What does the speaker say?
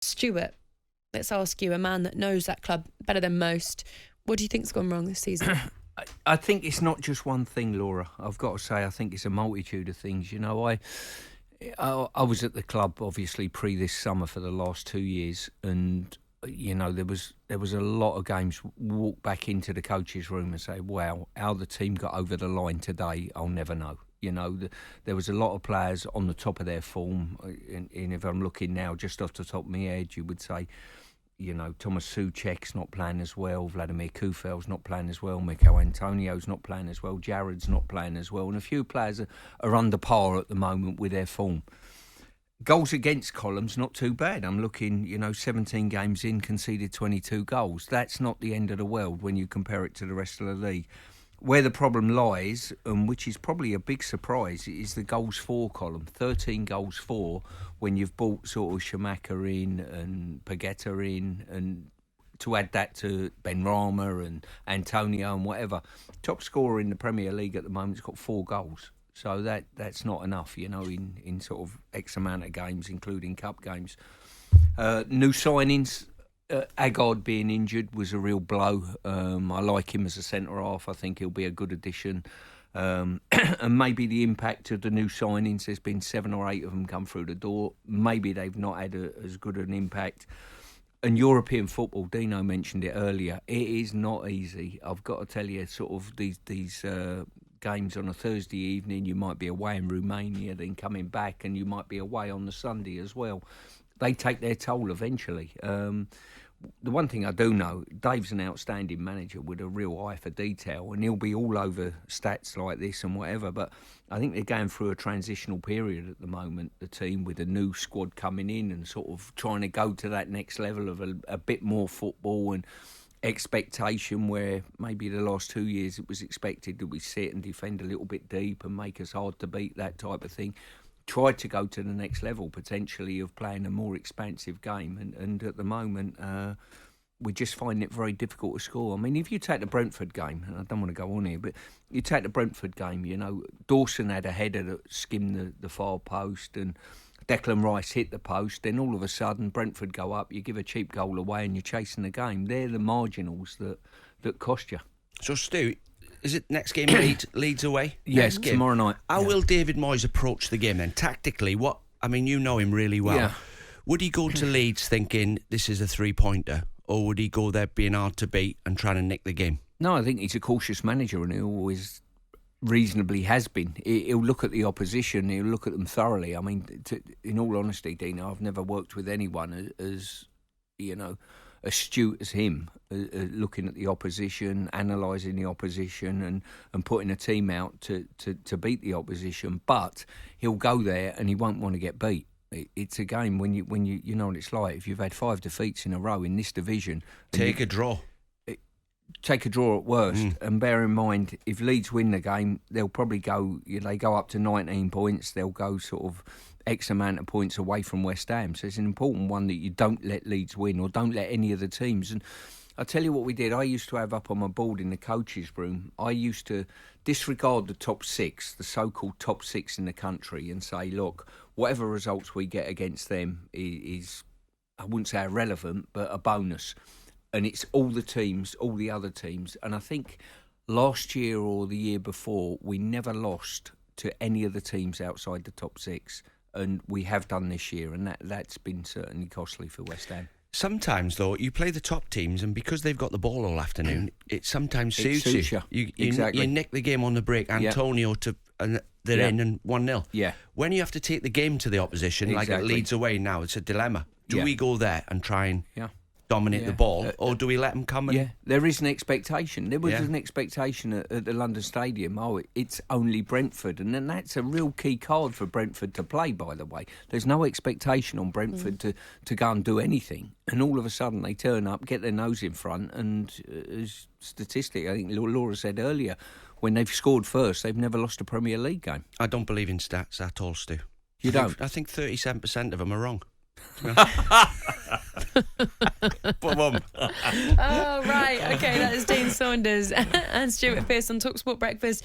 Stuart, let's ask you, a man that knows that club better than most, what do you think's gone wrong this season? I think it's not just one thing, Laura. I've got to say, I think it's a multitude of things. You know, I was at the club obviously pre this summer for the last 2 years, and you know there was a lot of games. Walk back into the coach's room and say, "Wow, how the team got over the line today, I'll never know." You know, there was a lot of players on the top of their form, and if I'm looking now, just off the top of my head, you would say, you know, Thomas Souček's not playing as well, Vladimir Kufel's not playing as well, McElhenney's not playing as well, Jared's not playing as well, and a few players are under par at the moment with their form. Goals against column's not too bad. I'm looking, 17 games in, conceded 22 goals. That's not the end of the world when you compare it to the rest of the league. Where the problem lies, and which is probably a big surprise, is the goals for column. 13 goals for when you've bought sort of Schumacher in and Pagetta in, and to add that to Benrahma and Antonio and whatever. Top scorer in the Premier League at the moment's got 4 goals. So that's not enough, in sort of X amount of games, including cup games. New signings. Agard being injured was a real blow. I like him as a centre-half. I think he'll be a good addition. And maybe the impact of the new signings, there's been 7 or 8 of them come through the door. Maybe they've not had as good an impact. And European football, Dino mentioned it earlier, it is not easy. I've got to tell you, sort of these games on a Thursday evening, you might be away in Romania, then coming back, and you might be away on the Sunday as well. They take their toll eventually. The one thing I do know, Dave's an outstanding manager with a real eye for detail, and he'll be all over stats like this and whatever, but I think they're going through a transitional period at the moment, the team, with a new squad coming in and sort of trying to go to that next level of a bit more football and expectation, where maybe the last 2 years it was expected that we sit and defend a little bit deep and make us hard to beat, that type of thing. Tried to go to the next level, potentially, of playing a more expansive game. And at the moment, we just find it very difficult to score. I mean, if you take the Brentford game, and I don't want to go on here, but you take the Brentford game, Dawson had a header that skimmed the far post and Declan Rice hit the post. Then all of a sudden, Brentford go up, you give a cheap goal away and you're chasing the game. They're the marginals that cost you. So, Stu, is it next game Leeds away? Yes, tomorrow night. How will David Moyes approach the game then? Tactically, you know him really well. Yeah. Would he go to Leeds thinking this is a 3-pointer, or would he go there being hard to beat and trying to nick the game? No, I think he's a cautious manager, and he always reasonably has been. He'll look at the opposition, he'll look at them thoroughly. I mean, in all honesty, Dino, I've never worked with anyone as astute as him, looking at the opposition, analysing the opposition and putting a team out to beat the opposition. But he'll go there and he won't want to get beat. It's a game when you know what it's like. If you've had 5 defeats in a row in this division, take a draw at worst. And bear in mind, if Leeds win the game, they'll probably go up to 19 points. They'll go sort of X amount of points away from West Ham. So it's an important one that you don't let Leeds win, or don't let any of the teams. And I'll tell you what we did. I used to have up on my board in the coach's room, I used to disregard the top 6, the so-called top 6 in the country, and say, look, whatever results we get against them is, I wouldn't say irrelevant, but a bonus. And it's all the teams, all the other teams. And I think last year or the year before, we never lost to any of the teams outside the top 6. And we have done this year, and that's been certainly costly for West Ham. Sometimes, though, you play the top teams, and because they've got the ball all afternoon, it sometimes suits you. Exactly. You nick the game on the break, Antonio, and they're in and 1-0. Yeah. When you have to take the game to the opposition, like it Leeds away now, it's a dilemma. Do we go there and try and dominate the ball, or do we let them come? There is an expectation. There was an expectation at the London Stadium. It's only Brentford, and then that's a real key card for Brentford to play, by the way. There's no expectation on Brentford to go and do anything, and all of a sudden they turn up, get their nose in front, and statistic, I think Laura said earlier, when they've scored first, they've never lost a Premier League game. I don't believe in stats at all, Stu. You don't? I think 37% of them are wrong. Oh, right. Okay, that is Dean Saunders and Stuart Pearce on talkSPORT Breakfast.